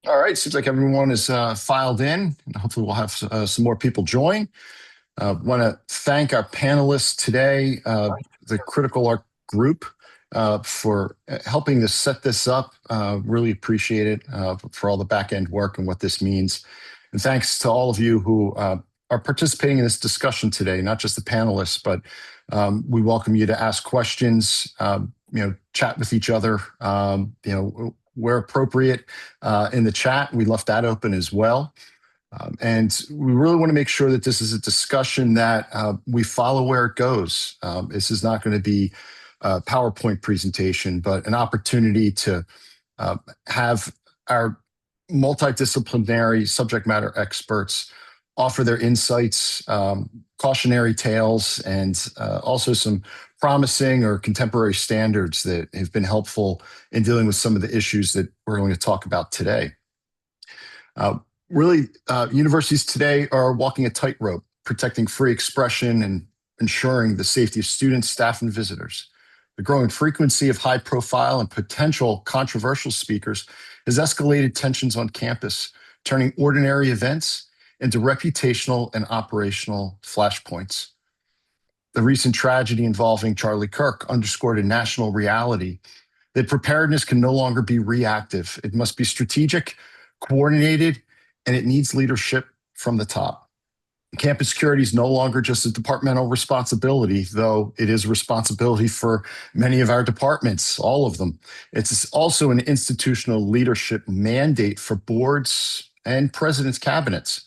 All right, seems like everyone is filed in, and hopefully we'll have some more people join. Want to thank our panelists today, the CriticalArc group, for helping to set this up. Really appreciate it for all the back end work and what this means. And thanks to all of you who are participating in this discussion today, not just the panelists, but we welcome you to ask questions, chat with each other, where appropriate in the chat. We left that open as well. And we really want to make sure that this is a discussion that we follow where it goes. This is not going to be a PowerPoint presentation, but an opportunity to have our multidisciplinary subject matter experts offer their insights, cautionary tales, and also some promising or contemporary standards that have been helpful in dealing with some of the issues that we're going to talk about today. Universities today are walking a tightrope, protecting free expression and ensuring the safety of students, staff, and visitors. The growing frequency of high-profile and potential controversial speakers has escalated tensions on campus, turning ordinary events into reputational and operational flashpoints. The recent tragedy involving Charlie Kirk underscored a national reality that preparedness can no longer be reactive. It must be strategic, coordinated, and it needs leadership from the top. Campus security is no longer just a departmental responsibility, though it is a responsibility for many of our departments, all of them. It's also an institutional leadership mandate for boards and presidents' cabinets.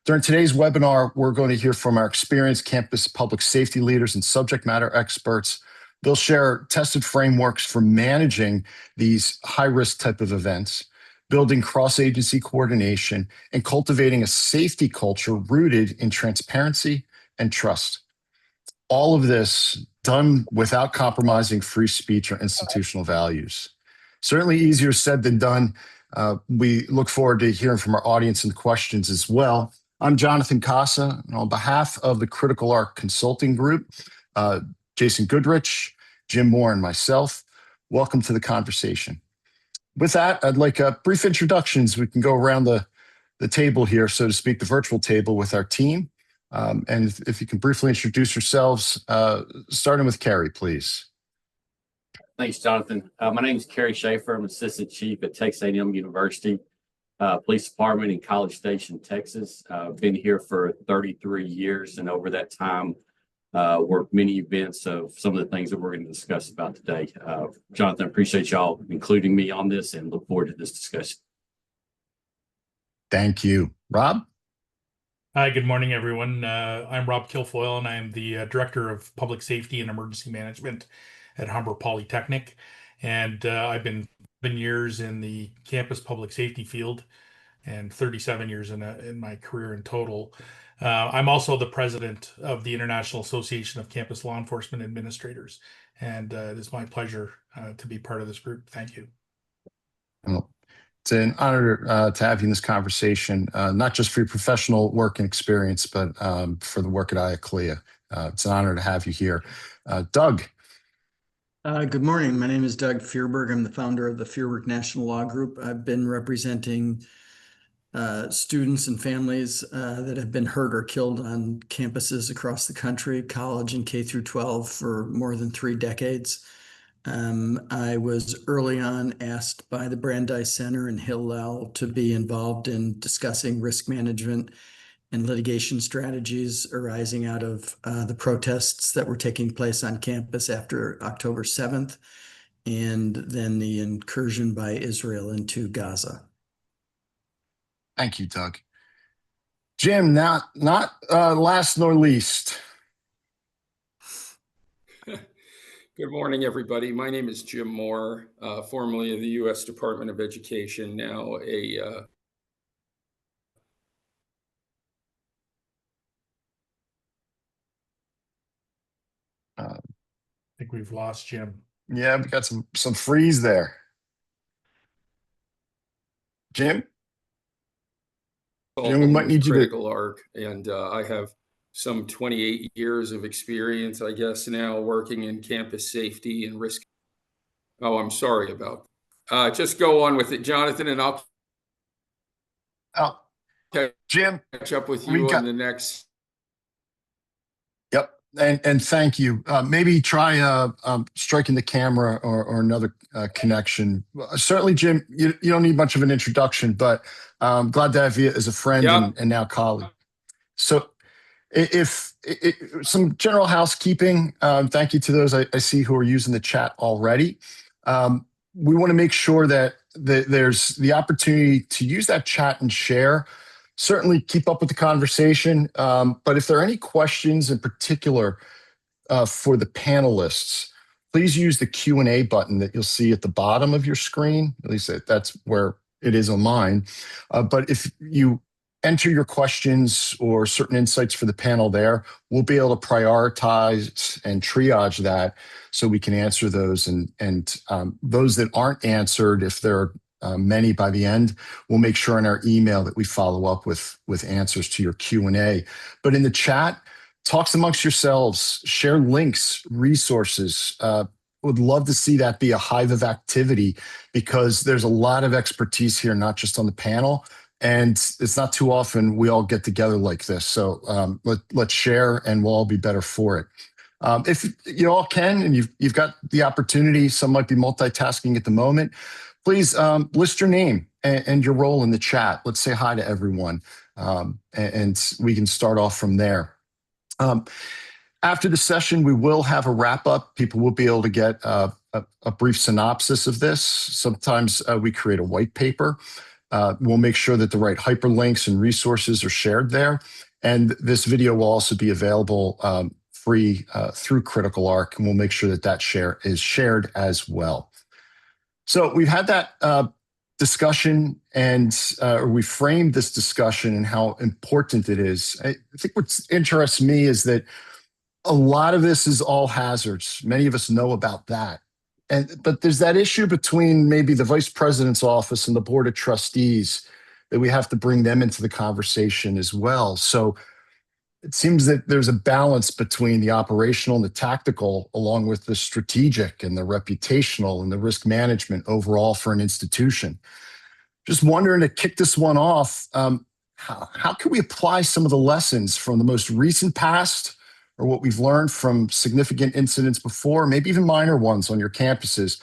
During today's webinar, we're going to hear from our experienced campus public safety leaders and subject matter experts. They'll share tested frameworks for managing these high-risk type of events, building cross-agency coordination, and cultivating a safety culture rooted in transparency and trust. All of this done without compromising free speech or institutional values. Certainly easier said than done. We look forward to hearing from our audience and questions as well. I'm Jonathan Casa, and on behalf of the CriticalArc Consulting Group, Jason Goodrich, Jim Moore, and myself, welcome to the conversation. With that, I'd like brief introductions. We can go around the table here, so to speak, the virtual table with our team. And if you can briefly introduce yourselves, starting with Carrie, please. Thanks, Jonathan. My name is Kerry Schaefer. I'm Assistant Chief at Texas A&M University Police Department in College Station, Texas. I've been here for 33 years, and over that time, worked many events of some of the things that we're going to discuss about today. Jonathan, I appreciate y'all including me on this and look forward to this discussion. Thank you. Rob? Hi, good morning, everyone. I'm Rob Kilfoyle, and I'm the Director of Public Safety and Emergency Management at Humber Polytechnic. And I've been years in the campus public safety field and 37 years in my career in total. I'm also the president of the International Association of Campus Law Enforcement Administrators, and it is my pleasure to be part of this group. Thank you. Well, it's an honor to have you in this conversation, not just for your professional work and experience, but for the work at IACLEA. It's an honor to have you here. Doug. Good morning. My name is Doug Fearberg. I'm the founder of the Fearberg National Law Group. I've been representing students and families that have been hurt or killed on campuses across the country, college and K through 12, for more than 3 decades. I was early on asked by the Brandeis Center and Hillel to be involved in discussing risk management and litigation strategies arising out of the protests that were taking place on campus after October 7th, and then the incursion by Israel into Gaza. Thank you, Doug. Jim, not last nor least. Good morning, everybody. My name is Jim Moore, formerly of the U.S. Department of Education, now a I think we've lost Jim. Yeah, we got some freeze there. Jim? Jim, we might need you to... CriticalArc, and I have some 28 years of experience, I guess, now working in campus safety and risk. Oh, I'm sorry about that. Just go on with it, Jonathan, and I'll Oh, Okay, Jim, catch up with we you got. on the next. Yep. And thank you. Maybe try striking the camera or another connection. Certainly, Jim, you don't need much of an introduction, but glad to have you as a friend Yep. and now colleague. So if some general housekeeping, thank you to those I see who are using the chat already. We want to make sure that there's the opportunity to use that chat and share. Certainly keep up with the conversation. But if there are any questions in particular for the panelists, please use the Q&A button that you'll see at the bottom of your screen. At least that's where it is on mine. But if you enter your questions or certain insights for the panel there, we'll be able to prioritize and triage that so we can answer those. And those that aren't answered, if there are many by the end, we'll make sure in our email that we follow up with answers to your Q&A. But in the chat, talks amongst yourselves, share links, resources. Would love to see that be a hive of activity because there's a lot of expertise here, not just on the panel. And it's not too often we all get together like this. So let's share and we'll all be better for it. If you all can and you've got the opportunity, some might be multitasking at the moment, please list your name and your role in the chat. Let's say hi to everyone and we can start off from there. After the session, we will have a wrap up. People will be able to get a brief synopsis of this. Sometimes we create a white paper. We'll make sure that the right hyperlinks and resources are shared there. And this video will also be available free through CriticalArc, and we'll make sure that that share is shared as well. So we've had that discussion and we framed this discussion and how important it is. I think what interests me is that a lot of this is all hazards. Many of us know about that. But there's that issue between maybe the vice president's office and the board of trustees that we have to bring them into the conversation as well. So it seems that there's a balance between the operational and the tactical, along with the strategic and the reputational and the risk management overall for an institution. Just wondering to kick this one off, how can we apply some of the lessons from the most recent past or what we've learned from significant incidents before, maybe even minor ones on your campuses,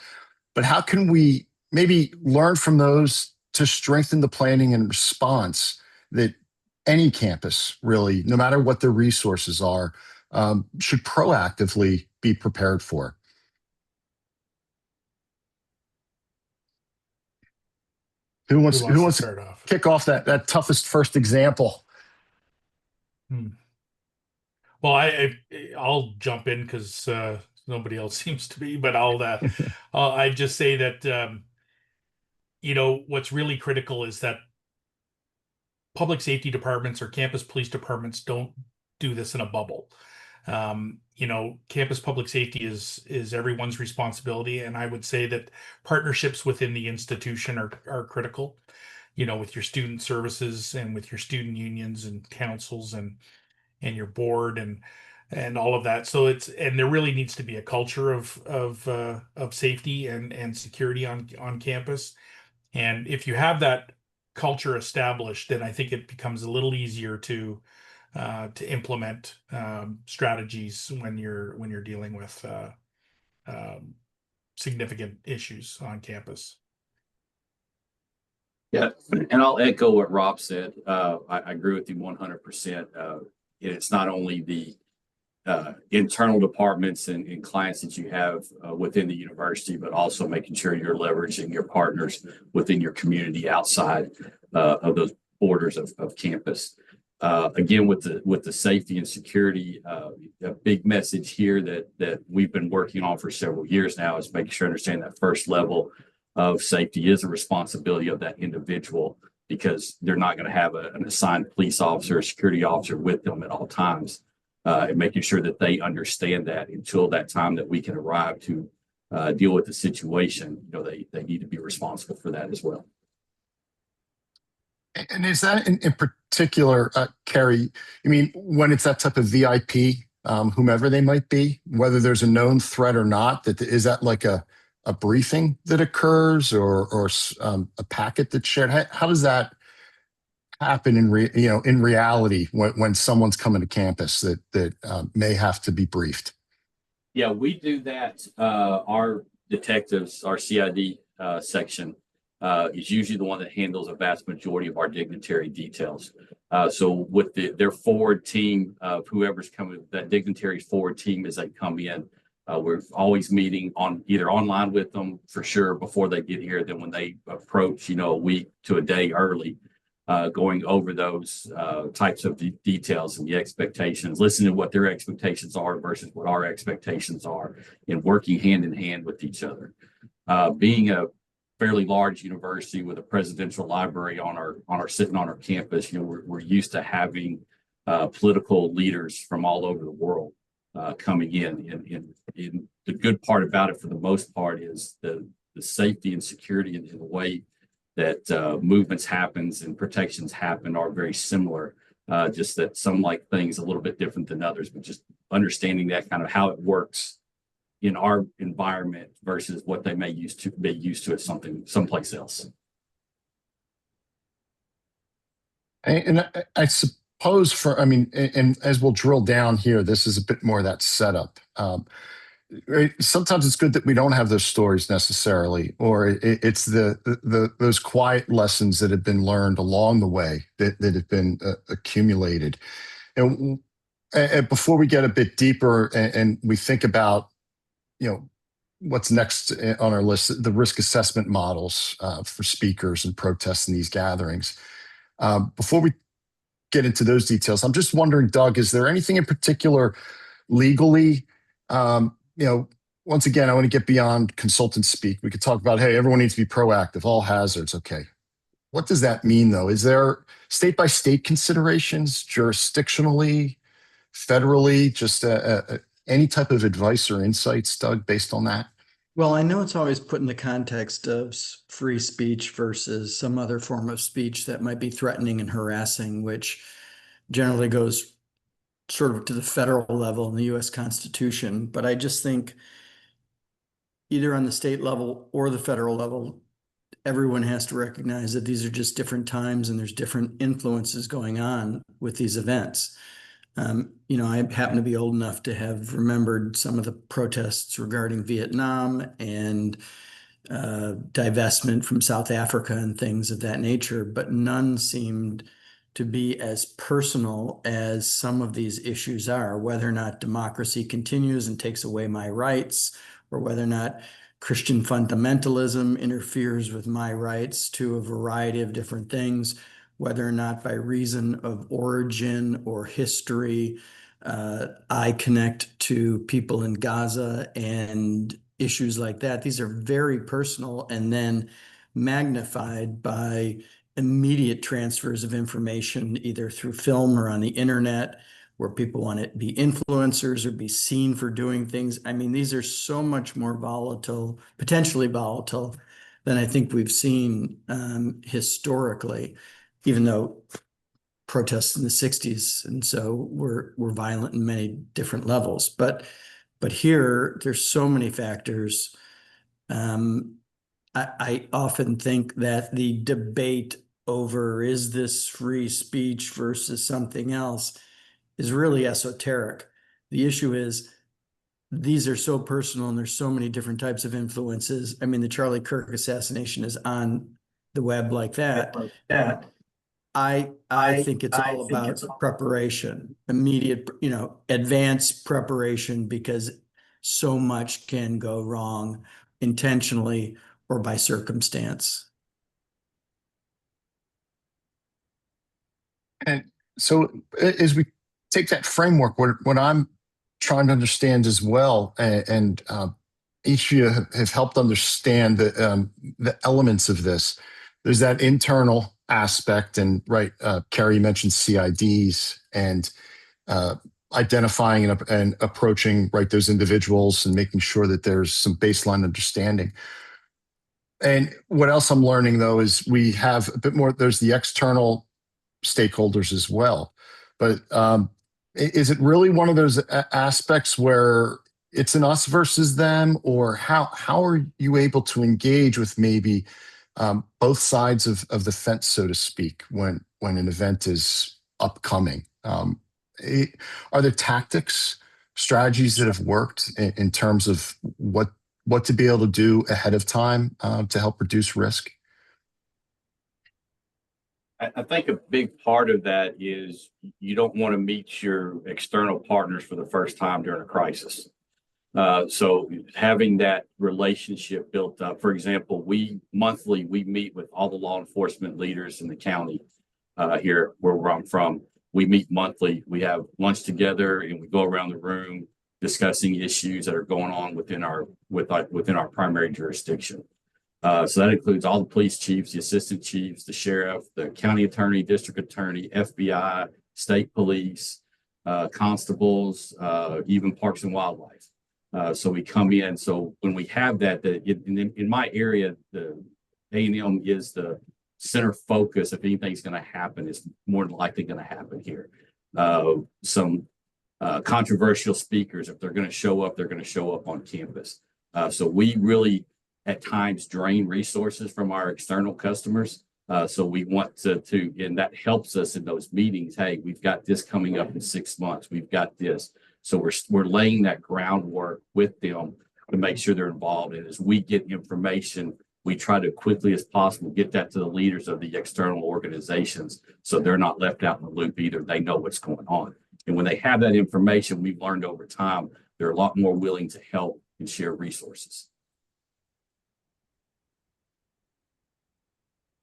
but how can we maybe learn from those to strengthen the planning and response that any campus really, no matter what their resources are, should proactively be prepared for? Who wants to start off? Kick off that toughest first example? Well, I'll jump in because nobody else seems to be, but I just say that what's really critical is that public safety departments or campus police departments don't do this in a bubble. Campus public safety is everyone's responsibility, and I would say that partnerships within the institution are critical. With your student services and with your student unions and councils and your board and all of that. So there really needs to be a culture of safety and security on campus. And if you have that culture established, then I think it becomes a little easier to implement strategies when you're dealing with significant issues on campus. Yeah, and I'll echo what Rob said. I agree with you 100%. It's not only the internal departments and clients that you have within the university, but also making sure you're leveraging your partners within your community outside of those borders of campus. Again, with the safety and security, a big message here that we've been working on for several years now is making sure to understand that first level of safety is a responsibility of that individual, because they're not going to have an assigned police officer or security officer with them at all times, and making sure that they understand that until that time that we can arrive to deal with the situation, they need to be responsible for that as well. And is that in particular, Carrie, I mean, when it's that type of VIP, whomever they might be, whether there's a known threat or not, is that like a briefing that occurs or a packet that's shared? How does that happen in reality when someone's coming to campus that may have to be briefed? Yeah, we do that. Our detectives, our CID section is usually the one that handles a vast majority of our dignitary details. So with their forward team of whoever's coming, that dignitary's forward team as they come in, we're always meeting on either online with them for sure before they get here. Then when they approach, a week to a day early, going over those types of details and the expectations, listening to what their expectations are versus what our expectations are, and working hand in hand with each other. Being a fairly large university with a presidential library sitting on our campus, we're used to having political leaders from all over the world coming in. And the good part about it, for the most part, is the safety and security and the way that movements happens and protections happen are very similar. Just that some like things a little bit different than others, but just understanding that kind of how it works in our environment versus what they may be used to at someplace else. And I suppose and as we'll drill down here, this is a bit more of that setup. Right? Sometimes it's good that we don't have those stories necessarily, or it's those quiet lessons that have been learned along the way that have been accumulated. And before we get a bit deeper and we think about, what's next on our list, the risk assessment models for speakers and protests in these gatherings. Before we get into those details, I'm just wondering, Doug, is there anything in particular legally? Once again, I want to get beyond consultant speak. We could talk about, hey, everyone needs to be proactive, all hazards. Okay. What does that mean, though? Is there state by state considerations, jurisdictionally, federally, just any type of advice or insights, Doug, based on that? Well, I know it's always put in the context of free speech versus some other form of speech that might be threatening and harassing, which generally goes sort of to the federal level in the U.S. Constitution. But I just think either on the state level or the federal level, everyone has to recognize that these are just different times and there's different influences going on with these events. I happen to be old enough to have remembered some of the protests regarding Vietnam and divestment from South Africa and things of that nature, but none seemed to be as personal as some of these issues are, whether or not democracy continues and takes away my rights, or whether or not Christian fundamentalism interferes with my rights to a variety of different things, whether or not by reason of origin or history, I connect to people in Gaza and issues like that. These are very personal and then magnified by immediate transfers of information, either through film or on the internet, where people want to be influencers or be seen for doing things. I mean, these are so much more volatile, potentially volatile, than I think we've seen historically, even though protests in the 60s and so were violent in many different levels. But here, there's so many factors. I often think that the debate over is this free speech versus something else is really esoteric. The issue is these are so personal and there's so many different types of influences. I mean, the Charlie Kirk assassination is on the web like that. I think it's all about preparation, immediate, advanced preparation, because so much can go wrong intentionally or by circumstance. And so as we take that framework, what I'm trying to understand as well, and each of you have helped understand the elements of this. There's that internal aspect, and right, Carrie mentioned CIDs and identifying and approaching those individuals and making sure that there's some baseline understanding. And what else I'm learning, though, is we have a bit more, there's the external stakeholders as well. But is it really one of those aspects where it's an us versus them, or how are you able to engage with maybe both sides of the fence, so to speak, when an event is upcoming. Are there tactics, strategies that have worked in terms of what to be able to do ahead of time to help reduce risk? I think a big part of that is you don't want to meet your external partners for the first time during a crisis. So having that relationship built up, for example, monthly we meet with all the law enforcement leaders in the county here where I'm from. We meet monthly. We have lunch together and we go around the room discussing issues that are going on within our primary jurisdiction. So that includes all the police chiefs, the assistant chiefs, the sheriff, the county attorney, district attorney, FBI, state police, constables, even parks and wildlife. So we come in. So when we have that, in my area, the A&M is the center focus. If anything's going to happen, it's more than likely going to happen here. Some controversial speakers, if they're going to show up, they're going to show up on campus. So we really at times drain resources from our external customers. So we want to, and that helps us in those meetings. Hey, we've got this coming up in 6 months. We've got this. So we're laying that groundwork with them to make sure they're involved. And as we get information, we try to quickly as possible get that to the leaders of the external organizations so they're not left out in the loop either. They know what's going on. And when they have that information, we've learned over time, they're a lot more willing to help and share resources.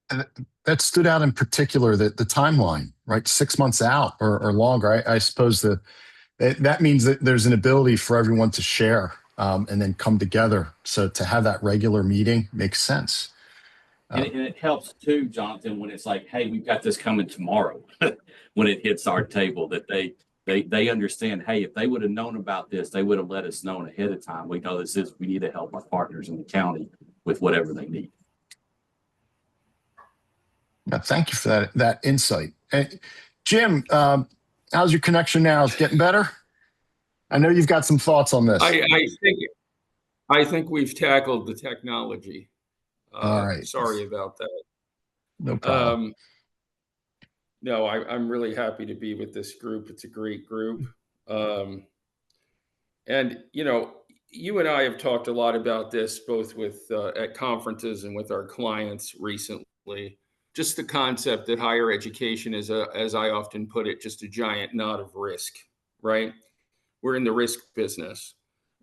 And that stood out in particular, the timeline, right? 6 months out or longer. I suppose that means that there's an ability for everyone to share and then come together. So to have that regular meeting makes sense. And it helps too, Jonathan, when it's like, hey, we've got this coming tomorrow when it hits our table, that they understand, hey, if they would have known about this, they would have let us know ahead of time. We know we need to help our partners in the county with whatever they need. Yeah, thank you for that insight. Jim, how's your connection now? Is it getting better? I know you've got some thoughts on this. I think we've tackled the technology. All right. Sorry about that. No problem. No, I'm really happy to be with this group. It's a great group. And, you and I have talked a lot about this, both with at conferences and with our clients recently. Just the concept that higher education is, as I often put it, just a giant knot of risk, right? We're in the risk business.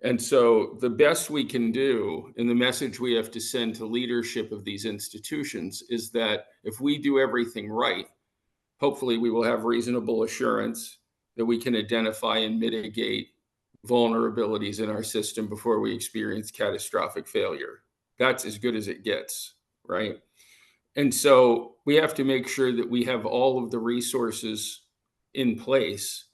And so the best we can do, and the message we have to send to leadership of these institutions, is that if we do everything right, hopefully we will have reasonable assurance that we can identify and mitigate vulnerabilities in our system before we experience catastrophic failure. That's as good as it gets, right? And so we have to make sure that we have all of the resources in place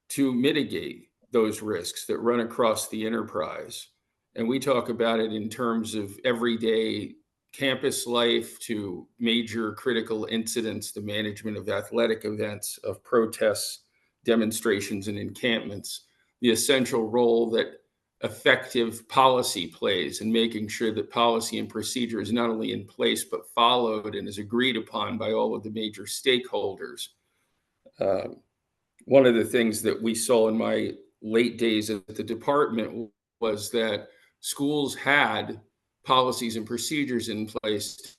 to mitigate those risks that run across the enterprise. And we talk about it in terms of everyday campus life to major critical incidents, the management of athletic events, of protests, demonstrations, and encampments, the essential role that effective policy plays in making sure that policy and procedure is not only in place, but followed and is agreed upon by all of the major stakeholders. One of the things that we saw in my late days at the department was that schools had policies and procedures in place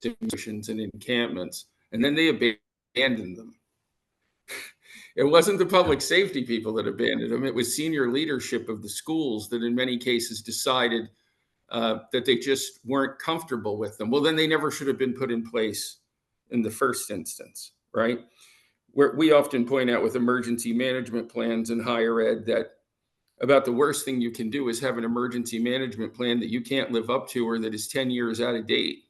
and encampments, and then they abandoned them. It wasn't the public safety people that abandoned them. It was senior leadership of the schools that in many cases decided that they just weren't comfortable with them. Well, then they never should have been put in place in the first instance, right? We often point out with emergency management plans in higher ed that about the worst thing you can do is have an emergency management plan that you can't live up to or that is 10 years out of date.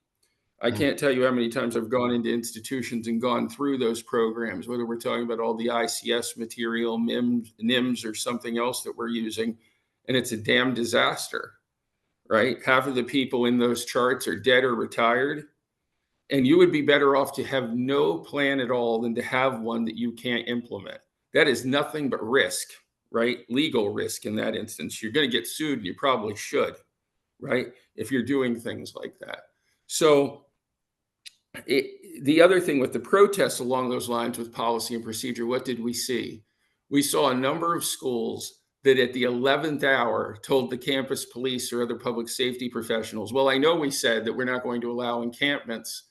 I can't tell you how many times I've gone into institutions and gone through those programs, whether we're talking about all the ICS material, NIMS, or something else that we're using, and it's a damn disaster, right? Half of the people in those charts are dead or retired, and you would be better off to have no plan at all than to have one that you can't implement. That is nothing but risk, right? Legal risk in that instance. You're going to get sued, and you probably should, right? If you're doing things like that. So the other thing with the protests along those lines with policy and procedure, what did we see? We saw a number of schools that at the 11th hour told the campus police or other public safety professionals, well, I know we said that we're not going to allow encampments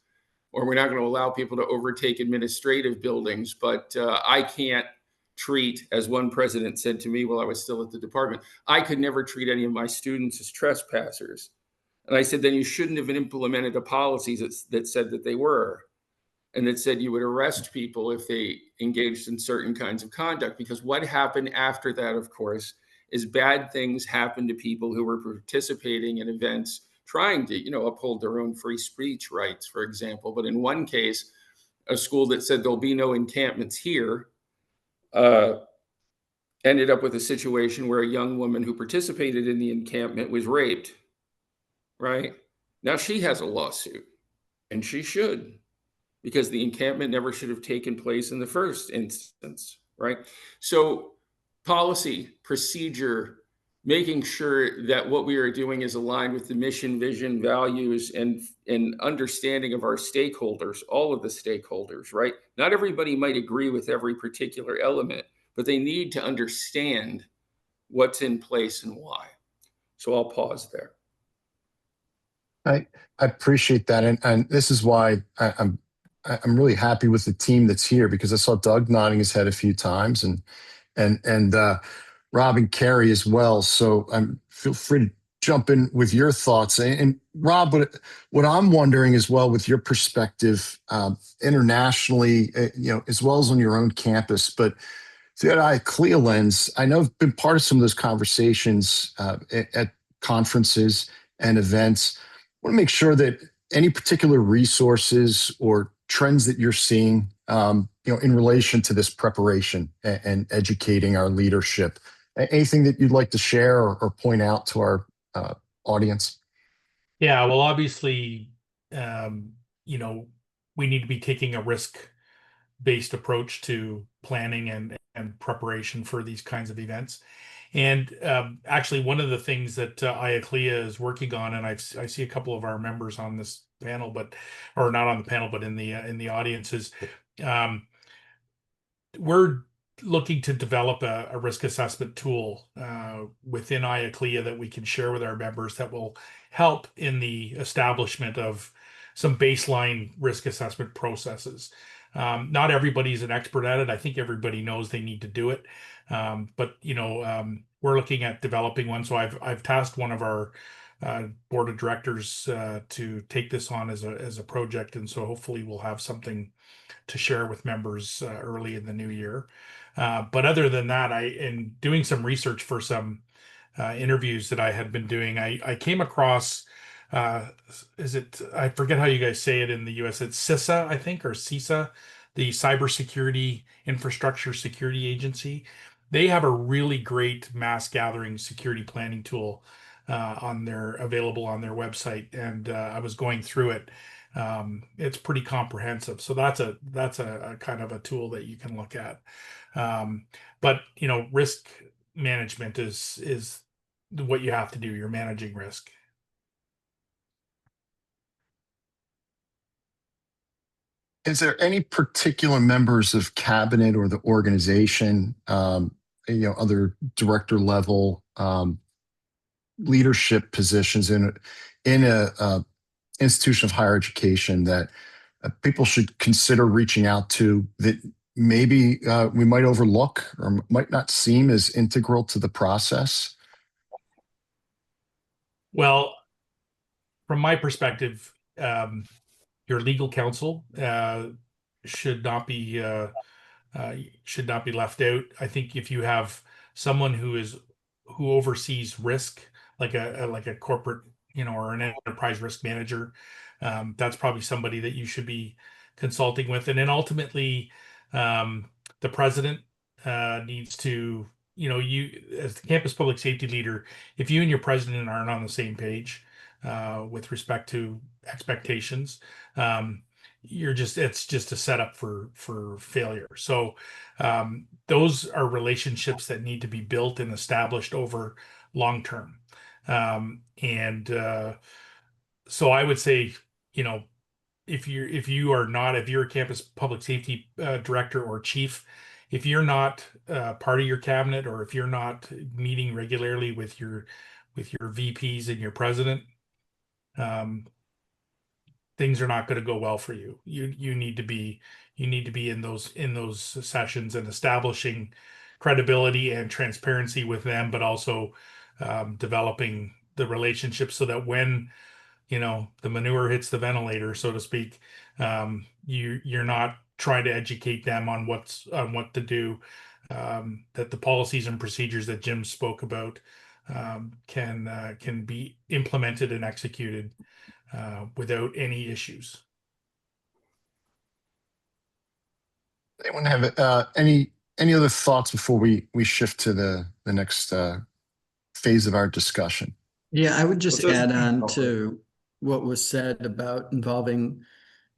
or we're not going to allow people to overtake administrative buildings, but I can't treat, as one president said to me while I was still at the department, I could never treat any of my students as trespassers. And I said, then you shouldn't have implemented a policy that said that they were, and that said you would arrest people if they engaged in certain kinds of conduct. Because what happened after that, of course, is bad things happened to people who were participating in events trying to, uphold their own free speech rights, for example. But in one case, a school that said there'll be no encampments here ended up with a situation where a young woman who participated in the encampment was raped. Right? Now she has a lawsuit, and she should, because the encampment never should have taken place in the first instance, right? So policy, procedure, making sure that what we are doing is aligned with the mission, vision, values, and understanding of our stakeholders, all of the stakeholders, right? Not everybody might agree with every particular element, but they need to understand what's in place and why. So I'll pause there. I appreciate that, and this is why I'm really happy with the team that's here, because I saw Doug nodding his head a few times, and Rob and Carrie as well. So feel free to jump in with your thoughts. And Rob, what I'm wondering as well, with your perspective internationally, as well as on your own campus, but through that IACLEA lens, I know I've been part of some of those conversations at conferences and events. I want to make sure that any particular resources or trends that you're seeing, in relation to this preparation and educating our leadership, anything that you'd like to share or point out to our audience? Yeah, well, obviously, we need to be taking a risk-based approach to planning and preparation for these kinds of events. And actually, one of the things that IACLEA is working on, and I see a couple of our members on this panel, or not on the panel, but in the audience, is we're looking to develop a risk assessment tool within IACLEA that we can share with our members that will help in the establishment of some baseline risk assessment processes. Not everybody's an expert at it. I think everybody knows they need to do it. But we're looking at developing one. So I've tasked one of our board of directors to take this on as a project, and so hopefully we'll have something to share with members early in the new year. But other than that, in doing some research for some interviews that I had been doing, I came across, I forget how you guys say it in the US, it's CISA, I think, or CISA, the Cybersecurity Infrastructure Security Agency. They have a really great mass gathering security planning tool available on their website, and I was going through it. It's pretty comprehensive, so that's a kind of a tool that you can look at. But risk management is what you have to do. You're managing risk. Is there any particular members of cabinet or the organization, other director level leadership positions in a institution of higher education that people should consider reaching out to, that maybe we might overlook or might not seem as integral to the process? Well, from my perspective, your legal counsel should not be left out. I think if you have someone who oversees risk, like a corporate, or an enterprise risk manager, that's probably somebody that you should be consulting with. And then ultimately, the president needs to, you as the campus public safety leader, if you and your president aren't on the same page with respect to expectations, it's just a setup for failure. So those are relationships that need to be built and established over long term. So I would say you know, if you're a campus public safety director or chief, if you're not part of your cabinet, or if you're not meeting regularly with your VPs and your president, things are not going to go well for you. You need to be in those sessions and establishing credibility and transparency with them, but also developing the relationship so that when the manure hits the ventilator, so to speak, you're not trying to educate them on what to do. That the policies and procedures that Jim spoke about can be implemented and executed without any issues. Anyone have any other thoughts before we shift to the next phase of our discussion? Yeah, I would just Well, add on to what was said about involving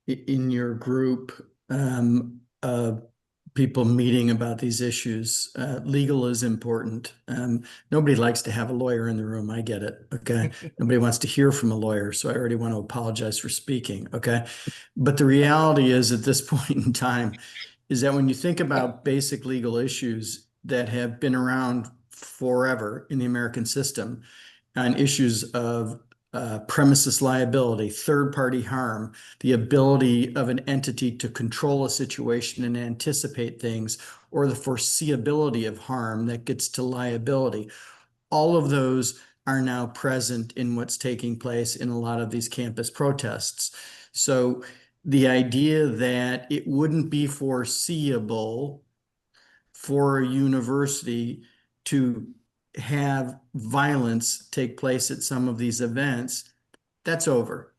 in your group people meeting about these issues. Legal is important. Nobody likes to have a lawyer in the room. I get it. Okay. Nobody wants to hear from a lawyer. So I already want to apologize for speaking. Okay. But the reality is, at this point in time, is that when you think about basic legal issues that have been around forever in the American system, on issues of premises liability, third-party harm, the ability of an entity to control a situation and anticipate things, or the foreseeability of harm that gets to liability. All of those are now present in what's taking place in a lot of these campus protests. So the idea that it wouldn't be foreseeable for a university to have violence take place at some of these events, that's over.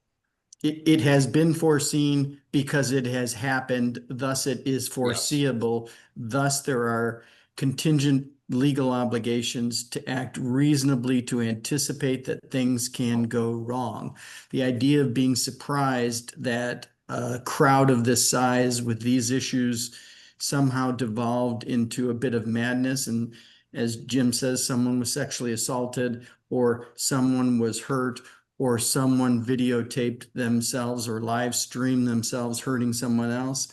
It has been foreseen because it has happened, thus it is foreseeable. Yes. Thus there are contingent legal obligations to act reasonably to anticipate that things can go wrong. The idea of being surprised that a crowd of this size with these issues somehow devolved into a bit of madness, and as Jim says, someone was sexually assaulted, or someone was hurt, or someone videotaped themselves or live streamed themselves hurting someone else.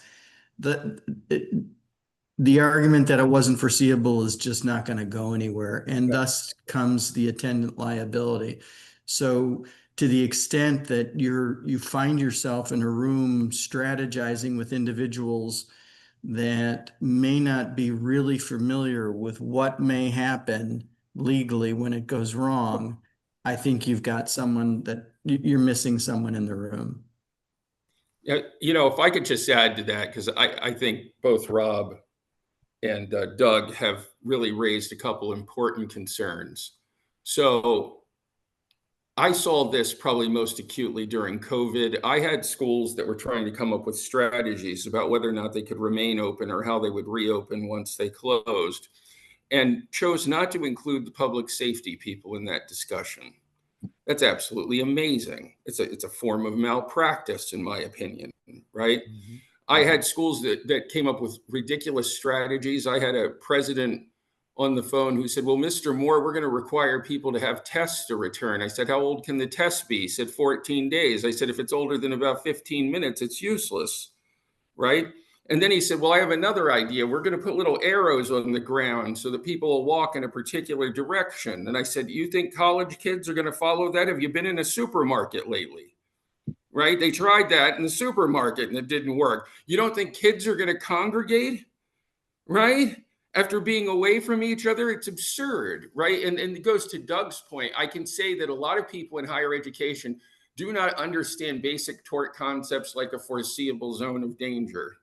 The argument that it wasn't foreseeable is just not going to go anywhere, and thus comes the attendant liability. So to the extent that you find yourself in a room strategizing with individuals that may not be really familiar with what may happen legally when it goes wrong, I think you've got someone that you're missing someone in the room. Yeah, if I could just add to that, because I think both Rob and Doug have really raised a couple important concerns. So I saw this probably most acutely during COVID. I had schools that were trying to come up with strategies about whether or not they could remain open or how they would reopen once they closed, and chose not to include the public safety people in that discussion. That's absolutely amazing. It's a form of malpractice, in my opinion, right? Mm-hmm. I had schools that came up with ridiculous strategies. I had a president on the phone who said, well, Mr. Moore, we're going to require people to have tests to return. I said, how old can the test be? He said, 14 days. I said, if it's older than about 15 minutes, it's useless, right? And then he said, well, I have another idea. We're going to put little arrows on the ground so that people will walk in a particular direction. And I said, you think college kids are going to follow that? Have you been in a supermarket lately? Right? They tried that in the supermarket and it didn't work. You don't think kids are going to congregate, right? After being away from each other? It's absurd, right? And it goes to Doug's point. I can say that a lot of people in higher education do not understand basic tort concepts like a foreseeable zone of danger.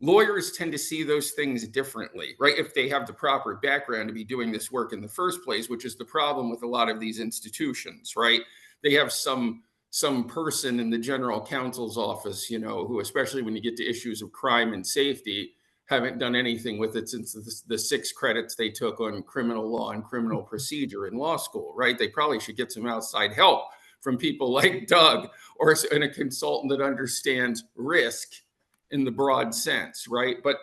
Lawyers tend to see those things differently, right? If they have the proper background to be doing this work in the first place, which is the problem with a lot of these institutions, right? They have some person in the general counsel's office, who, especially when you get to issues of crime and safety, haven't done anything with it since the 6 credits they took on criminal law and criminal procedure in law school, right? They probably should get some outside help from people like Doug or a consultant that understands risk in the broad sense, right? But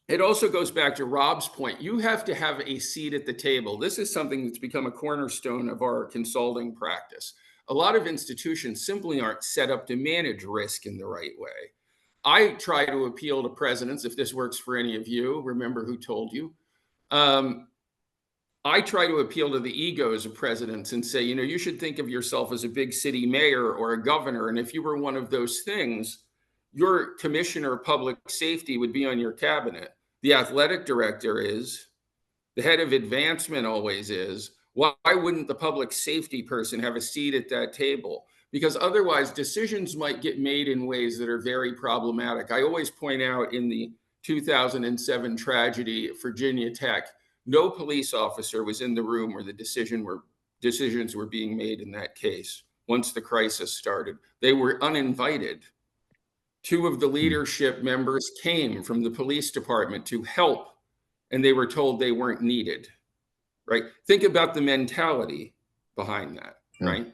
it also goes back to Rob's point. You have to have a seat at the table. This is something that's become a cornerstone of our consulting practice. A lot of institutions simply aren't set up to manage risk in the right way. I try to appeal to presidents, if this works for any of you, remember who told you. I try to appeal to the egos of presidents and say, you know, you should think of yourself as a big city mayor or a governor. And if you were one of those things, your commissioner of public safety would be on your cabinet. The athletic director is, the head of advancement always is. Why wouldn't the public safety person have a seat at that table? Because otherwise decisions might get made in ways that are very problematic. I always point out in the 2007 tragedy at Virginia Tech, no police officer was in the room where the decisions were being made in that case. Once the crisis started, they were uninvited. Two of the leadership members came from the police department to help, and they were told they weren't needed, right? Think about the mentality behind that, right?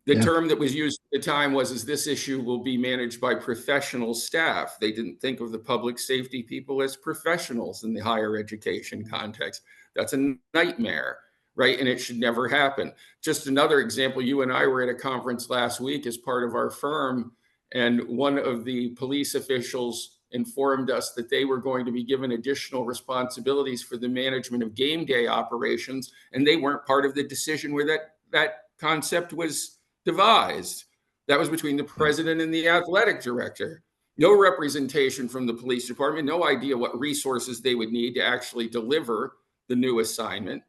The term that was used at the time was, is this issue will be managed by professional staff. They didn't think of the public safety people as professionals in the higher education context. That's a nightmare, right? And it should never happen. Just another example, you and I were at a conference last week as part of our firm, and one of the police officials informed us that they were going to be given additional responsibilities for the management of game day operations, and they weren't part of the decision where that concept was devised. That was between the president and the athletic director. No representation from the police department, no idea what resources they would need to actually deliver the new assignment,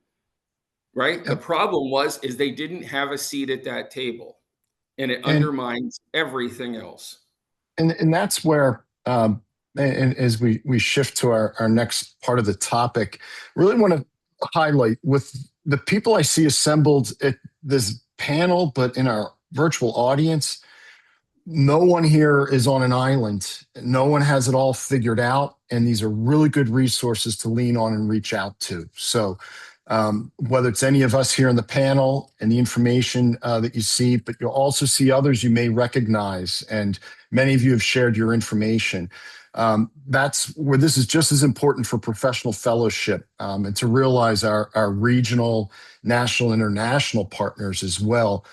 right? The problem is they didn't have a seat at that table, and it undermines everything else. And that's where, and as we shift to our next part of the topic, really want to highlight with the people I see assembled at this panel, but in our virtual audience, no one here is on an island. No one has it all figured out. And these are really good resources to lean on and reach out to. So whether it's any of us here in the panel and the information that you see, but you'll also see others you may recognize. And many of you have shared your information. That's where this is just as important for professional fellowship and to realize our regional, national, international partners as well,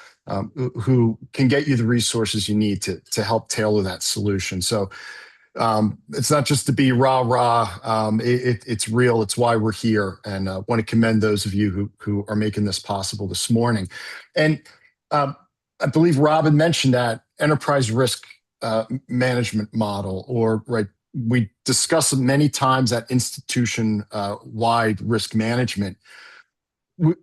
who can get you the resources you need to help tailor that solution. So it's not just to be rah-rah, it's real, it's why we're here, and want to commend those of you who are making this possible this morning. And I believe Rob had mentioned that enterprise risk management model, or right, we discuss many times that institution-wide risk management.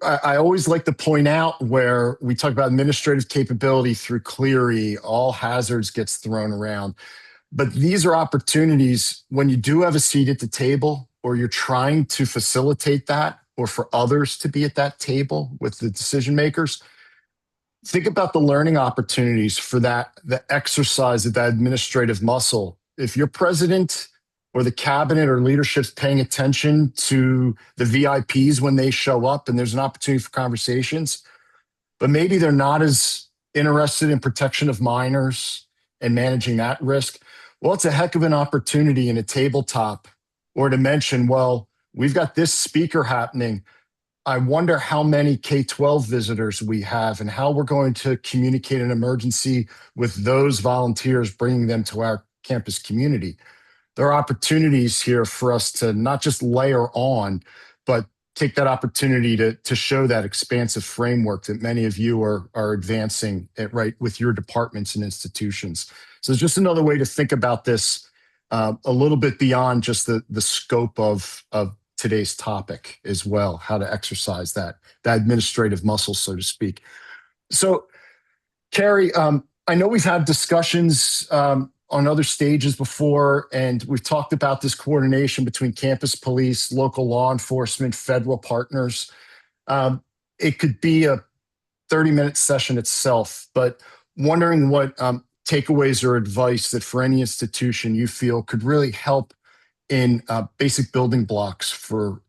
I always like to point out where we talk about administrative capability through Cleary, all hazards gets thrown around. But these are opportunities when you do have a seat at the table, or you're trying to facilitate that, or for others to be at that table with the decision makers. Think about the learning opportunities for that, the exercise of that administrative muscle. If your president or the cabinet or leadership's paying attention to the VIPs when they show up and there's an opportunity for conversations, but maybe they're not as interested in protection of minors and managing that risk, well, it's a heck of an opportunity in a tabletop or to mention, well, we've got this speaker happening. I wonder how many K-12 visitors we have and how we're going to communicate an emergency with those volunteers, bringing them to our campus community. There are opportunities here for us to not just layer on, but take that opportunity to show that expansive framework that many of you are advancing right with your departments and institutions. So it's just another way to think about this a little bit beyond just the scope of today's topic as well, how to exercise that administrative muscle, so to speak. So, Carrie, I know we've had discussions on other stages before, and we've talked about this coordination between campus police, local law enforcement, federal partners. It could be a 30-minute session itself, but wondering what takeaways or advice that for any institution you feel could really help in basic building blocks for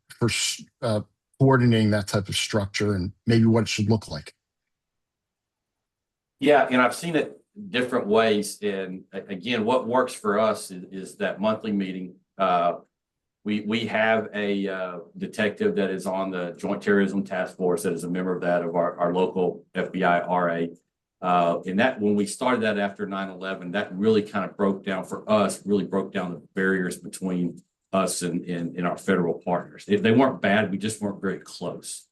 coordinating that type of structure and maybe what it should look like. Yeah, and I've seen it different ways. And again, what works for us is that monthly meeting. We have a detective that is on the Joint Terrorism Task Force that is a member of that of our local FBI RA. And that when we started that after 9/11, that really kind of broke down for us, really broke down the barriers between us and our federal partners. They weren't bad, we just weren't very close.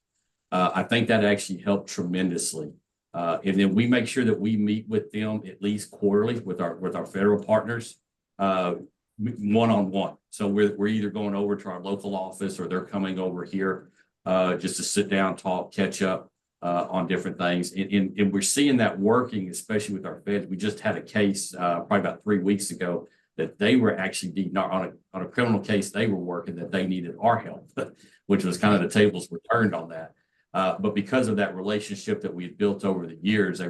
I think that actually helped tremendously. And then we make sure that we meet with them at least quarterly with our federal partners, one-on-one. So we're either going over to our local office or they're coming over here just to sit down, talk, catch up on different things. And we're seeing that working, especially with our feds. We just had a case probably about 3 weeks ago that they were actually on a criminal case they were working that they needed our help, which was kind of the tables were turned on that. But because of that relationship that we had built over the years,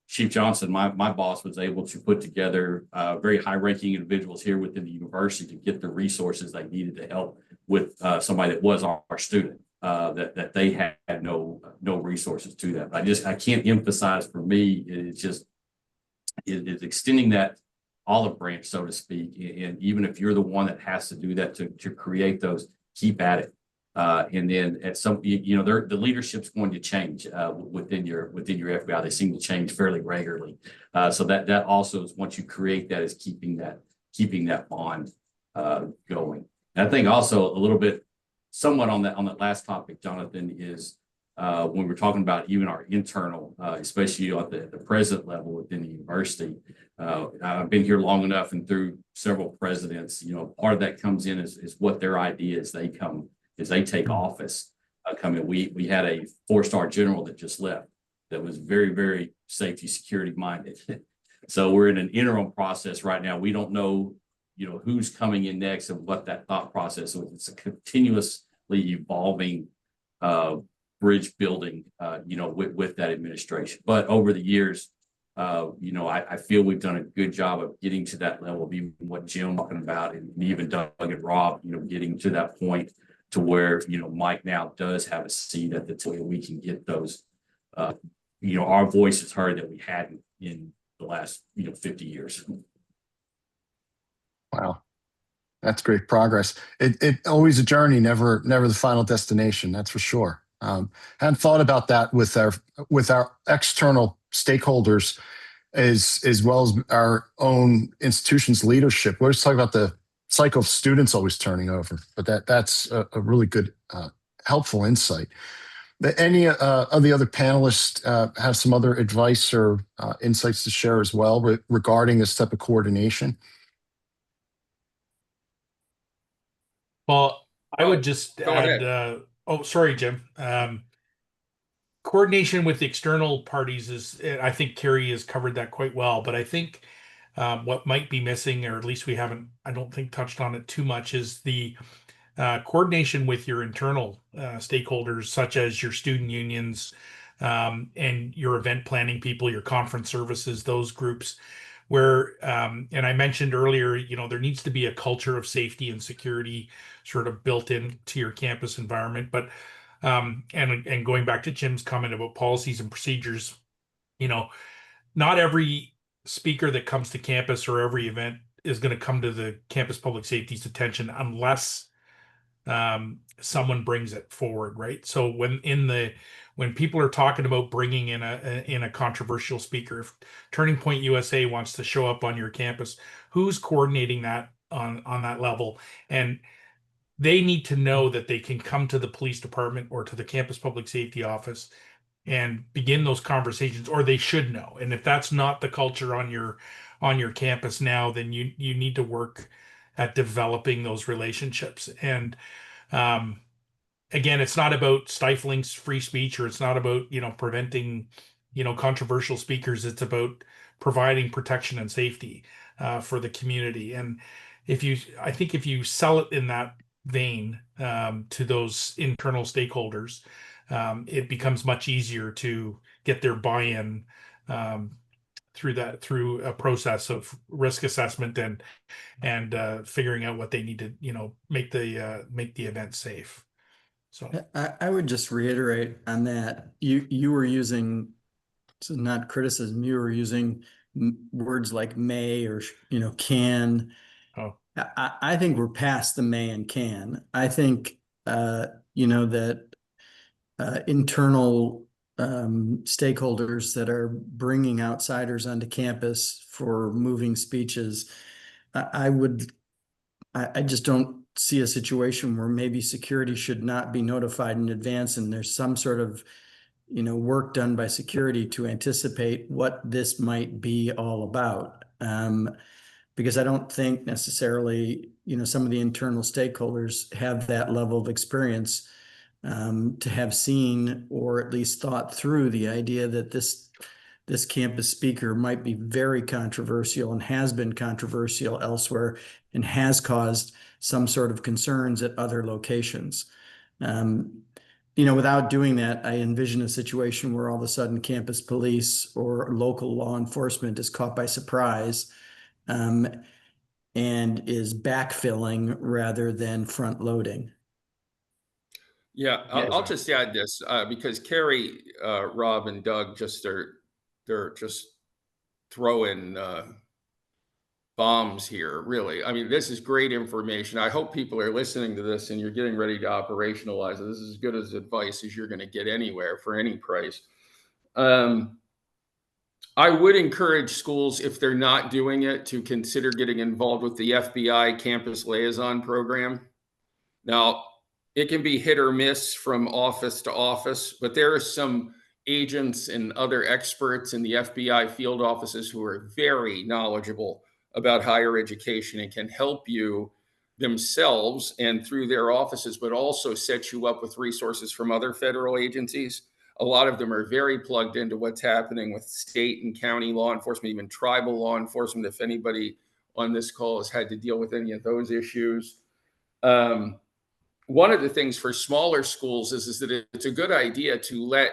Chief Johnson, my boss, was able to put together very high-ranking individuals here within the university to get the resources they needed to help with somebody that was our student, that they had no resources to that. I can't emphasize, for me, it's extending that olive branch, so to speak. And even if you're the one that has to do that to create those, keep at it. And then at some, the leadership's going to change within your FBI. They seem to change fairly regularly. So that also is, once you create that, is keeping that bond going. And I think also a little bit, somewhat on that last topic, Jonathan, is when we're talking about even our internal, especially at the president level within the university. I've been here long enough and through several presidents. Part of that comes in is what their ideas as they take office come in. We had a 4-star general that just left that was very, very safety security minded. So we're in an interim process right now. We don't know, who's coming in next and what that thought process is. It's a continuously evolving bridge building, with that administration. But over the years, I feel we've done a good job of getting to that level of even what Jim talking about, and even Doug and Rob, getting to that point to where, Mike now does have a seat at the table. We can get those, our voices heard that we hadn't in the last, 50 years. Wow. That's great progress. It always a journey, never the final destination. That's for sure. Hadn't thought about that with our external stakeholders as well as our own institution's leadership. We're just talking about the cycle of students always turning over, but that's a really good, helpful insight. Any of the other panelists have some other advice or insights to share as well regarding this type of coordination? Well, I would just Go add, ahead. Sorry, Jim. Coordination with external parties is, I think Carrie has covered that quite well, but I think what might be missing, or at least we haven't, I don't think, touched on it too much, is the coordination with your internal stakeholders, such as your student unions and your event planning people, your conference services, those groups. Where, and I mentioned earlier, there needs to be a culture of safety and security sort of built into your campus environment. But, and going back to Jim's comment about policies and procedures, not every speaker that comes to campus or every event is going to come to the campus public safety's attention unless someone brings it forward, right? So when people are talking about bringing in a controversial speaker, if Turning Point USA wants to show up on your campus, who's coordinating that on that level? And they need to know that they can come to the police department or to the campus public safety office and begin those conversations, or they should know. And if that's not the culture on your campus now, then you need to work at developing those relationships. And again, it's not about stifling free speech, or it's not about preventing controversial speakers. It's about providing protection and safety for the community. And I think if you sell it in that vein to those internal stakeholders, it becomes much easier to get their buy-in through a process of risk assessment and figuring out what they need to make the event safe. So I would just reiterate on that. You were using, so not criticism, you were using words like may or can. Oh. I think we're past the may and can. I think that internal stakeholders that are bringing outsiders onto campus for moving speeches. I just don't see a situation where maybe security should not be notified in advance, and there's some sort of, work done by security to anticipate what this might be all about. Because I don't think necessarily, some of the internal stakeholders have that level of experience to have seen or at least thought through the idea that this campus speaker might be very controversial and has been controversial elsewhere and has caused some sort of concerns at other locations. Without doing that, I envision a situation where all of a sudden campus police or local law enforcement is caught by surprise and is backfilling rather than front loading. Yeah, I'll just add this because Carrie, Rob, and Doug they're just throwing bombs here, really. I mean, this is great information. I hope people are listening to this and you're getting ready to operationalize it. This is as good as advice as you're going to get anywhere for any price. I would encourage schools, if they're not doing it, to consider getting involved with the FBI Campus Liaison Program. Now, it can be hit or miss from office to office, but there are some agents and other experts in the FBI field offices who are very knowledgeable about higher education and can help you themselves and through their offices, but also set you up with resources from other federal agencies. A lot of them are very plugged into what's happening with state and county law enforcement, even tribal law enforcement, if anybody on this call has had to deal with any of those issues. One of the things for smaller schools is that it's a good idea to let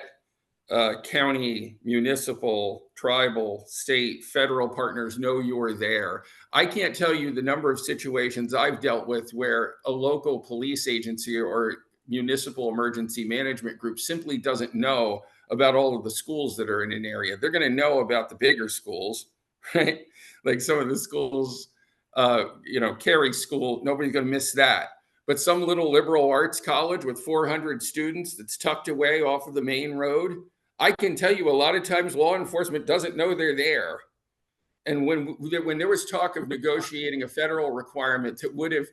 county, municipal, tribal, state, federal partners know you're there. I can't tell you the number of situations I've dealt with where a local police agency or municipal emergency management group simply doesn't know about all of the schools that are in an area. They're going to know about the bigger schools, right? Like some of the schools, Carey School, nobody's going to miss that. But some little liberal arts college with 400 students that's tucked away off of the main road, I can tell you a lot of times law enforcement doesn't know they're there. And when there was talk of negotiating a federal requirement that would have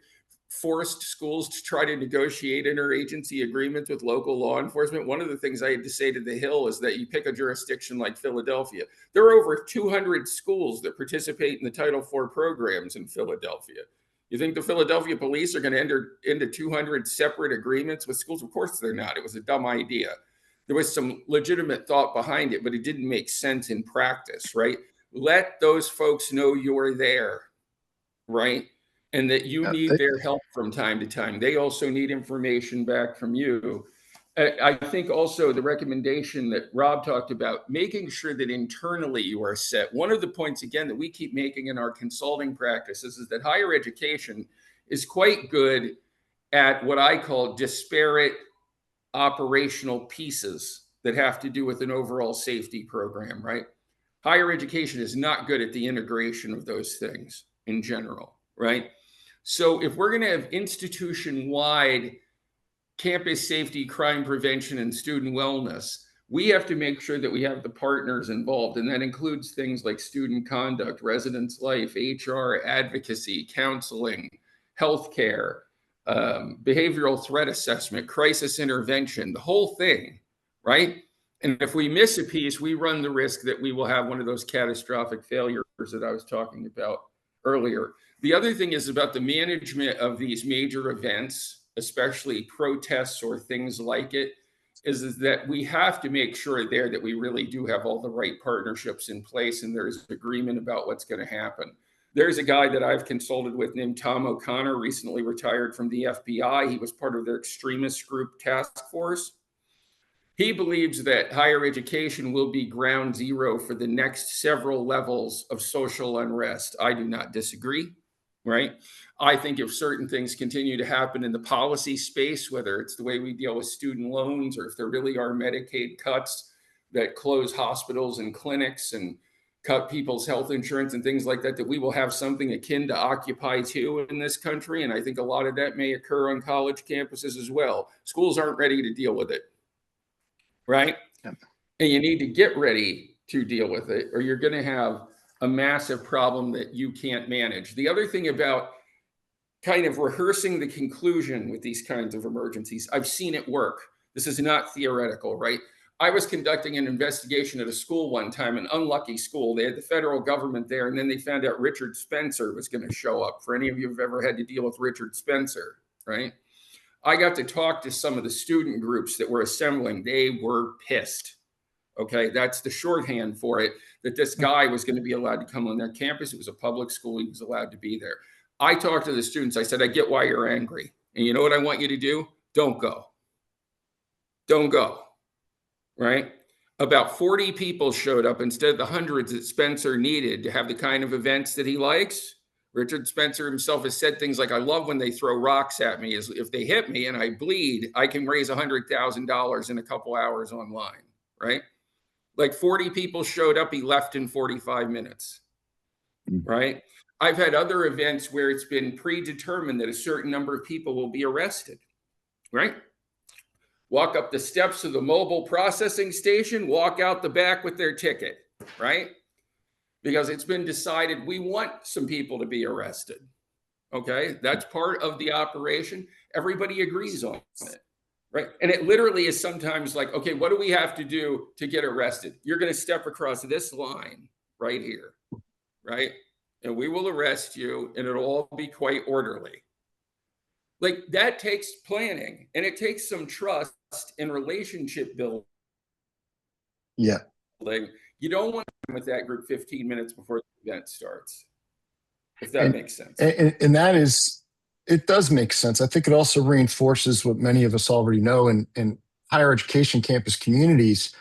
forced schools to try to negotiate interagency agreements with local law enforcement, one of the things I had to say to the Hill is that you pick a jurisdiction like Philadelphia. There are over 200 schools that participate in the Title IV programs in Philadelphia. You think the Philadelphia police are going to enter into 200 separate agreements with schools? Of course they're not. It was a dumb idea. There was some legitimate thought behind it, but it didn't make sense in practice, right? Let those folks know you're there, right? And that you need their help from time to time. They also need information back from you. I think also the recommendation that Rob talked about, making sure that internally you are set. One of the points, again, that we keep making in our consulting practices is that higher education is quite good at what I call disparate operational pieces that have to do with an overall safety program, right? Higher education is not good at the integration of those things in general, right? So if we're going to have institution-wide campus safety, crime prevention, and student wellness, we have to make sure that we have the partners involved. And that includes things like student conduct, residence life, HR, advocacy, counseling, healthcare, behavioral threat assessment, crisis intervention, the whole thing, right? And if we miss a piece, we run the risk that we will have one of those catastrophic failures that I was talking about earlier. The other thing is about the management of these major events, especially protests or things like it, is that we have to make sure there that we really do have all the right partnerships in place and there's agreement about what's going to happen. There's a guy that I've consulted with named Tom O'Connor, recently retired from the FBI. He was part of their extremist group task force. He believes that higher education will be ground zero for the next several levels of social unrest. I do not disagree, right? I think if certain things continue to happen in the policy space, whether it's the way we deal with student loans or if there really are Medicaid cuts that close hospitals and clinics and cut people's health insurance and things like that, that we will have something akin to Occupy 2 in this country. And I think a lot of that may occur on college campuses as well. Schools aren't ready to deal with it. Right. and you need to get ready to deal with it, or you're going to have a massive problem that you can't manage. The other thing about kind of rehearsing the conclusion with these kinds of emergencies, I've seen it work. This is not theoretical, right? I was conducting an investigation at a school one time, an unlucky school. They had the federal government there, and then they found out Richard Spencer was going to show up. For any of you who've ever had to deal with Richard Spencer, right? I got to talk to some of the student groups that were assembling. They were pissed. Okay, that's the shorthand for it, that this guy was going to be allowed to come on their campus. It was a public school. He was allowed to be there. I talked to the students. I said, I get why you're angry. And you know what I want you to do? Don't go. Don't go. Right? About 40 people showed up instead of the hundreds that Spencer needed to have the kind of events that he likes. Richard Spencer himself has said things like, I love when they throw rocks at me. If they hit me and I bleed, I can raise $100,000 in a couple hours online. Right? Like 40 people showed up. He left in 45 minutes. Right? I've had other events where it's been predetermined that a certain number of people will be arrested. Right? Walk up the steps of the mobile processing station, walk out the back with their ticket, right? Because it's been decided we want some people to be arrested, okay? That's part of the operation. Everybody agrees on it, right? And it literally is sometimes like, okay, what do we have to do to get arrested? You're going to step across this line right here, right? And we will arrest you, and it'll all be quite orderly. Like, that takes planning, and it takes some trust and relationship building. Yeah. You don't want to be with that group 15 minutes before the event starts, if that makes sense. And that is, it does make sense. I think it also reinforces what many of us already know in higher education campus communities.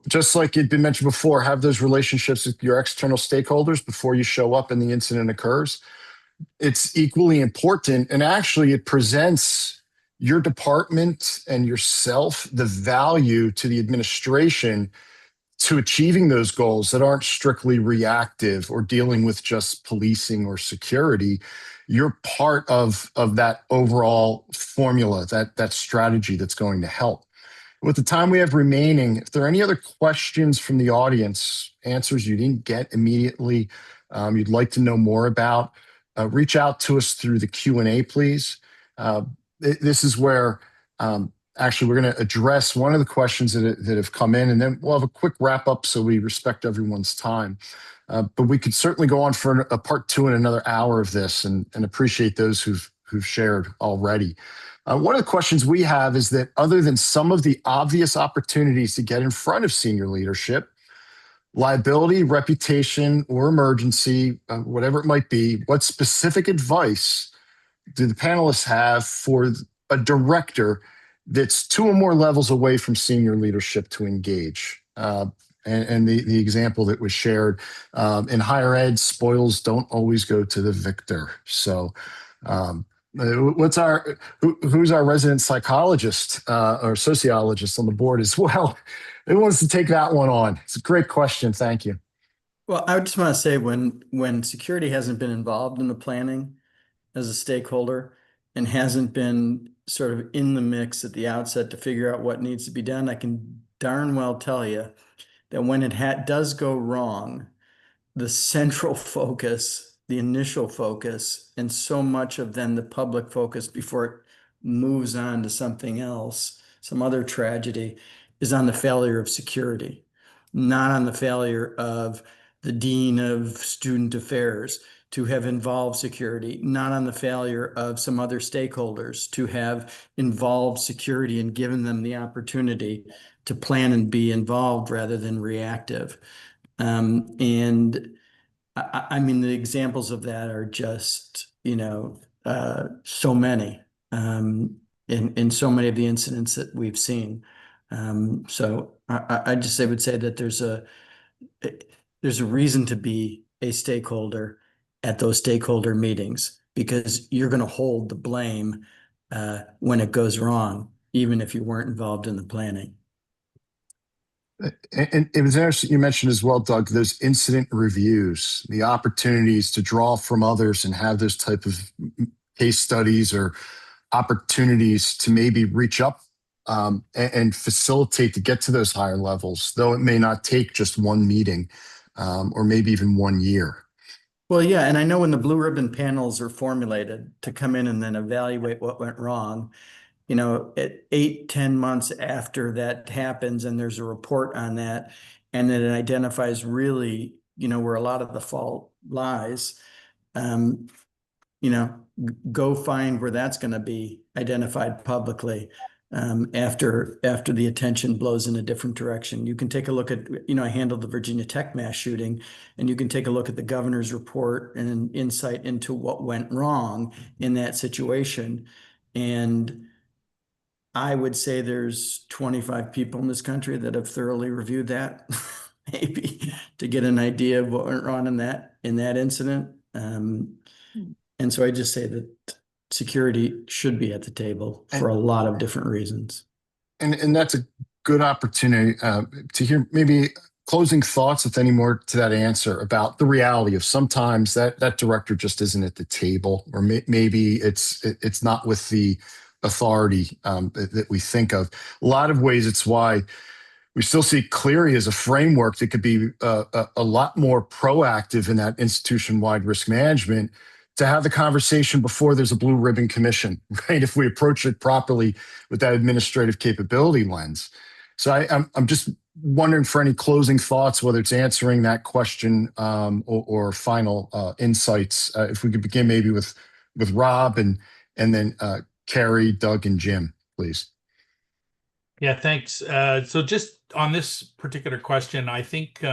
Just like it'd been mentioned before, have those relationships with your external stakeholders before you show up and the incident occurs. It's equally important, and actually it presents your department and yourself the value to the administration to achieving those goals that aren't strictly reactive or dealing with just policing or security. You're part of that overall formula, that strategy that's going to help. With the time we have remaining, if there are any other questions from the audience, answers you didn't get immediately, you'd like to know more about, reach out to us through the Q&A, please. This is where actually we're going to address one of the questions that have come in, and then we'll have a quick wrap up so we respect everyone's time. But we could certainly go on for a part two in another hour of this, and appreciate those who've shared already. One of the questions we have is that other than some of the obvious opportunities to get in front of senior leadership, liability, reputation, or emergency, whatever it might be, what specific advice do the panelists have for a director that's 2 or more levels away from senior leadership to engage? And the example that was shared in higher ed, spoils don't always go to the victor. So who's our resident psychologist or sociologist on the board as well? Who wants to take that one on? It's a great question. Thank you. Well, I just want to say when security hasn't been involved in the planning as a stakeholder and hasn't been sort of in the mix at the outset to figure out what needs to be done, I can darn well tell you that when it does go wrong, the central focus, the initial focus, and so much of then the public focus before it moves on to something else, some other tragedy, is on the failure of security, not on the failure of the dean of student affairs to have involved security, not on the failure of some other stakeholders to have involved security and given them the opportunity to plan and be involved rather than reactive. And I mean, the examples of that are just, so many in so many of the incidents that we've seen. So I would say that there's a reason to be a stakeholder at those stakeholder meetings, because you're going to hold the blame when it goes wrong, even if you weren't involved in the planning. And it was interesting you mentioned as well, Doug, those incident reviews, the opportunities to draw from others and have those type of case studies or opportunities to maybe reach up and facilitate to get to those higher levels, though it may not take just one meeting or maybe even 1 year. Well, yeah, and I know when the blue ribbon panels are formulated to come in and then evaluate what went wrong, you know, at 8-10 months after that happens and there's a report on that, and then it identifies really, you know, where a lot of the fault lies, you know, go find where that's going to be identified publicly after the attention blows in a different direction. You can take a look at, you know, I handled the Virginia Tech mass shooting, and you can take a look at the governor's report and an insight into what went wrong in that situation. And I would say there's 25 people in this country that have thoroughly reviewed that, maybe, to get an idea of what went wrong in that incident. And so I just say that security should be at the table for a lot of different reasons. And that's a good opportunity to hear maybe closing thoughts, if any more to that answer, about the reality of sometimes that director just isn't at the table, or maybe it's not with the authority that we think of. A lot of ways it's why we still see Clery as a framework that could be a lot more proactive in that institution-wide risk management, to have the conversation before there's a blue ribbon commission, right? If we approach it properly with that administrative capability lens. So I'm just wondering for any closing thoughts, whether it's answering that question or final insights. If we could begin maybe with Rob and then Carrie, Doug, and Jim, please. Yeah, thanks. So just on this particular question, I think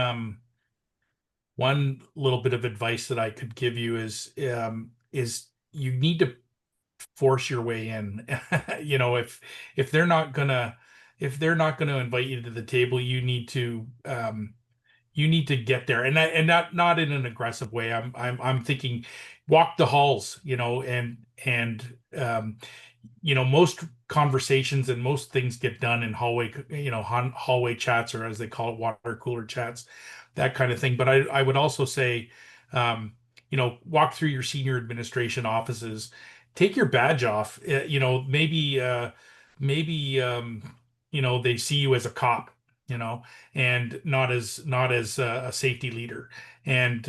one little bit of advice that I could give you is you need to force your way in. You know, if they're not gonna invite you to the table, you need to get there, and not in an aggressive way. I'm thinking walk the halls, you know, and you know, most conversations and most things get done in hallway chats, or as they call it, water cooler chats, that kind of thing. But I would also say, you know, walk through your senior administration offices, take your badge off. You know, maybe you know, they see you as a cop, you know, and not as a safety leader. And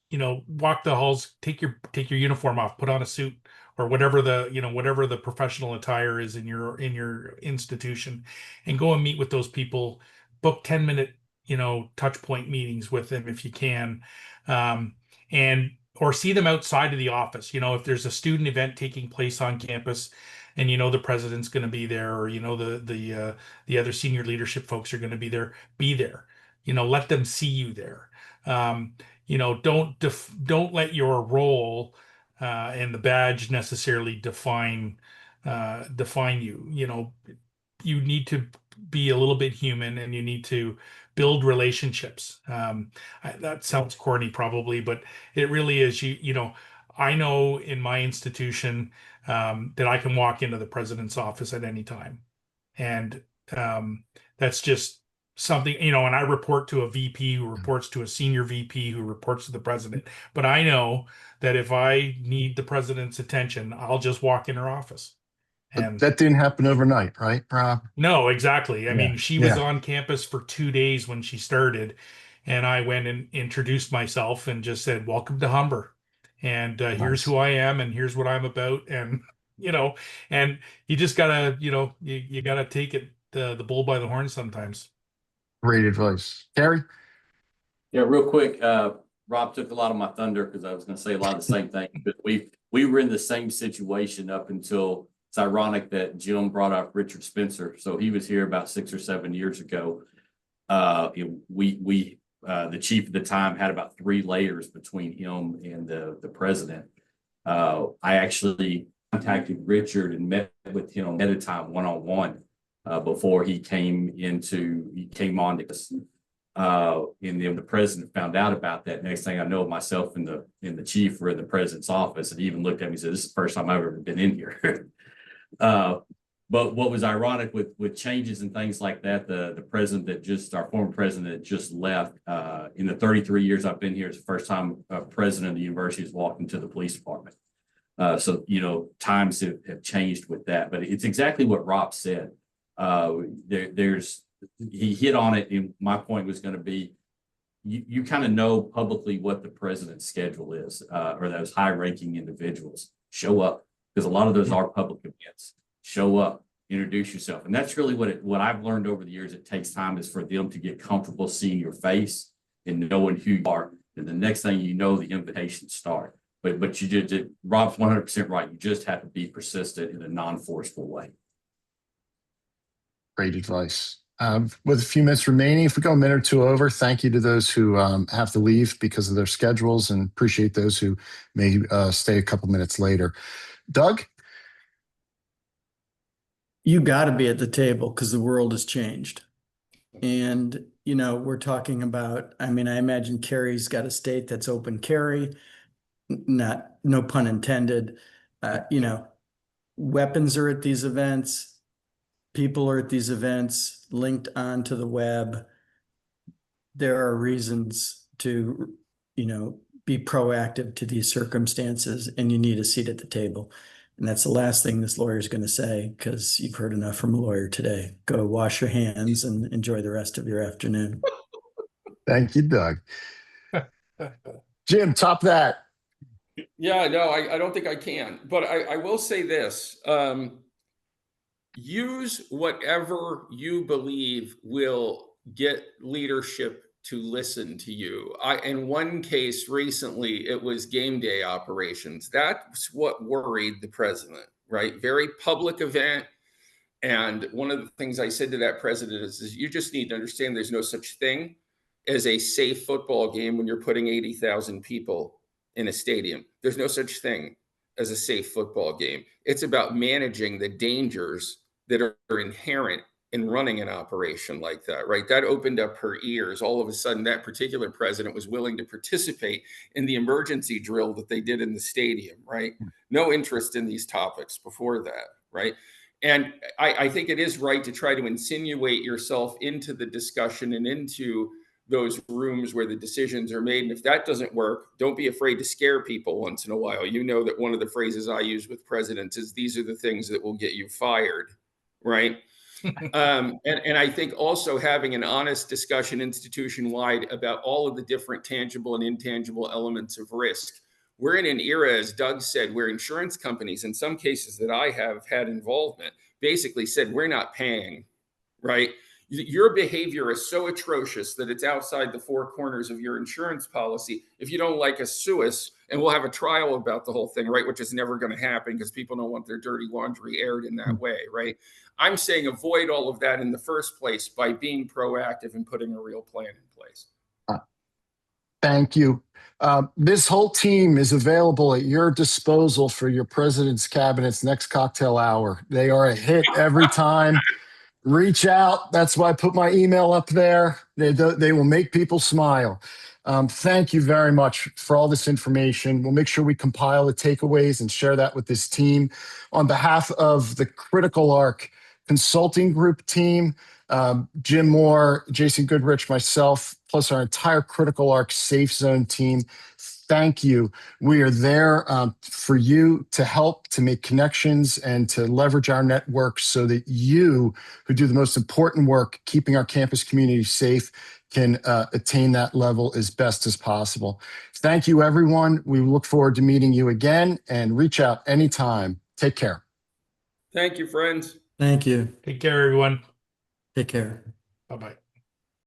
you know, walk the halls, take your uniform off, put on a suit, or whatever the professional attire is in your institution, and go and meet with those people. Book 10-minute, you know, touch point meetings with them if you can, and or see them outside of the office. You know, if there's a student event taking place on campus, and you know the president's going to be there, or you know the other senior leadership folks are going to be there. Be there. You know, let them see you there. You know, don't let your role and the badge necessarily define you. You know, you need to be a little bit human, and you need to build relationships. That sounds corny probably, but it really is. You know, I know in my institution that I can walk into the president's office at any time, and that's just something, you know, and I report to a VP who reports to a senior VP who reports to the president. But I know that if I need the president's attention, I'll just walk in her office. And that didn't happen overnight, right, Rob? No, exactly. I mean, she was Yeah. on campus for 2 days when she started, and I went and introduced myself and just said, "Welcome to Humber, and here's Nice. who I am, and here's what I'm about." And you know, and you just gotta, you know, you gotta take it the bull by the horn sometimes. Great advice. Carrie? Yeah, real quick, Rob took a lot of my thunder because I was going to say a lot of the same thing. But we were in the same situation up until, it's ironic that Jim brought up Richard Spencer. So he was here about 6 or 7 years ago. The chief at the time had about 3 layers between him and the president. I actually contacted Richard and met with him at a time one-on-one before he came on to us. And then the president found out about that. Next thing I know, myself and the chief were in the president's office, and he even looked at me and said, "This is the first time I've ever been in here." But what was ironic with changes and things like that, the president our former president that just left, in the 33 years I've been here, it's the first time a president of the university has walked into the police department. So, you know, times have changed with that, but it's exactly what Rob said. He hit on it, and my point was going to be, you kind of know publicly what the president's schedule is, or those high-ranking individuals. Show up, because a lot of those are public events. Show up, introduce yourself, and that's really what I've learned over the years. It takes time is for them to get comfortable seeing your face and knowing who you are. And the next thing you know, the invitations start. But you did Rob's 100% right. You just have to be persistent in a non-forceful way. Great advice. With a few minutes remaining, if we go a minute or two over, thank you to those who have to leave because of their schedules, and appreciate those who may stay a couple minutes later. Doug? You got to be at the table because the world has changed. And, you know, we're talking about, I mean, I imagine Carrie's got a state that's open carry, no pun intended. You know, weapons are at these events. People are at these events linked onto the web. There are reasons to, you know, be proactive to these circumstances, and you need a seat at the table. And that's the last thing this lawyer is going to say, because you've heard enough from a lawyer today. Go wash your hands and enjoy the rest of your afternoon. Thank you, Doug. Jim, top that. Yeah, no, I don't think I can, but I will say this. Use whatever you believe will get leadership to listen to you. In one case recently, it was game day operations. That's what worried the president, right? Very public event. And one of the things I said to that president is you just need to understand there's no such thing as a safe football game when you're putting 80,000 people in a stadium. There's no such thing as a safe football game. It's about managing the dangers that are inherent in running an operation like that, right? That opened up her ears. All of a sudden, that particular president was willing to participate in the emergency drill that they did in the stadium, right? No interest in these topics before that, right? And I think it is right to try to insinuate yourself into the discussion and into those rooms where the decisions are made. And if that doesn't work, don't be afraid to scare people once in a while. You know that one of the phrases I use with presidents is, these are the things that will get you fired, right? And I think also having an honest discussion institution-wide about all of the different tangible and intangible elements of risk. We're in an era, as Doug said, where insurance companies, in some cases that I have had involvement, basically said, we're not paying, right? Your behavior is so atrocious that it's outside the four corners of your insurance policy. If you don't like us, sue us, and we'll have a trial about the whole thing, right? Which is never going to happen because people don't want their dirty laundry aired in that way, right? I'm saying avoid all of that in the first place by being proactive and putting a real plan in place. Thank you. This whole team is available at your disposal for your president's cabinet's next cocktail hour. They are a hit every time. Reach out. That's why I put my email up there. They will make people smile. Thank you very much for all this information. We'll make sure we compile the takeaways and share that with this team. On behalf of the CriticalArc Consulting Group team, Jim Moore, Jason Goodrich, myself, plus our entire CriticalArc Safe Zone team, thank you. We are there for you to help, to make connections, and to leverage our network so that you, who do the most important work, keeping our campus community safe, can attain that level as best as possible. Thank you, everyone. We look forward to meeting you again, and reach out anytime. Take care. Thank you, friends. Thank you. Take care, everyone. Take care. Bye-bye.